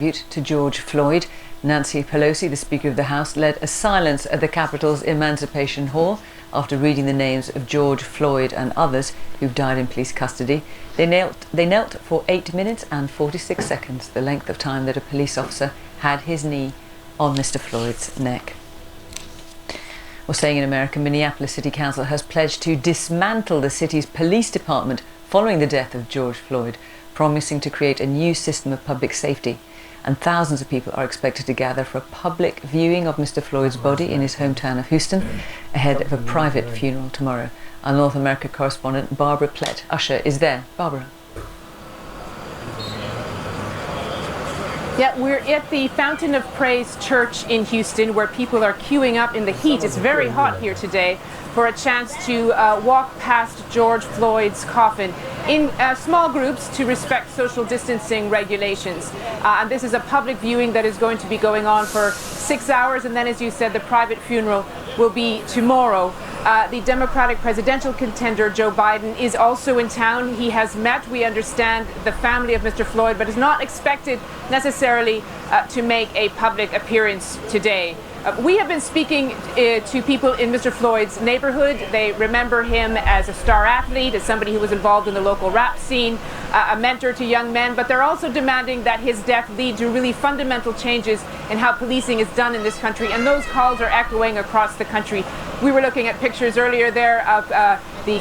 tribute to George Floyd. Nancy Pelosi, the Speaker of the House, led a silence at the Capitol's Emancipation Hall after reading the names of George Floyd and others who've died in police custody. They knelt for 8 minutes and 46 seconds, the length of time that a police officer had his knee on Mr. Floyd's neck. Well, staying in America, Minneapolis City Council has pledged to dismantle the city's police department following the death of George Floyd, promising to create a new system of public safety. And thousands of people are expected to gather for a public viewing of Mr. Floyd's body in his hometown of Houston, ahead of a private funeral tomorrow. Our North America correspondent Barbara Plett-Usher is there. Barbara. Yeah, we're at the Fountain of Praise Church in Houston, where people are queuing up in the heat. It's very hot here today, for a chance to walk past George Floyd's coffin in small groups to respect social distancing regulations. And this is a public viewing that is going to be going on for 6 hours, and then, as you said, the private funeral will be tomorrow. The Democratic presidential contender, Joe Biden, is also in town. He has met, we understand, the family of Mr. Floyd, but is not expected necessarily to make a public appearance today. We have been speaking to people in Mr. Floyd's neighborhood. They remember him as a star athlete, as somebody who was involved in the local rap scene, a mentor to young men, but they're also demanding that his death lead to really fundamental changes in how policing is done in this country, and those calls are echoing across the country. We were looking at pictures earlier there of the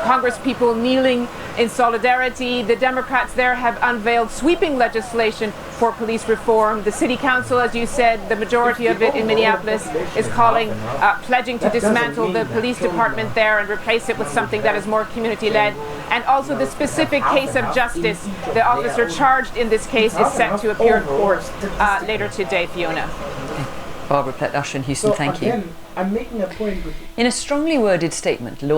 Congress people kneeling in solidarity. The Democrats there have unveiled sweeping legislation for police reform. The City Council, as you said, the majority of it in Minneapolis, is pledging to dismantle the police department there and replace it with something that is more community-led. And also the specific case of Justice, the officer charged in this case, is set to appear in court later today, Fiona. Barbara Plett-Usher in Houston, thank you. I'm making a point. In a strongly worded statement,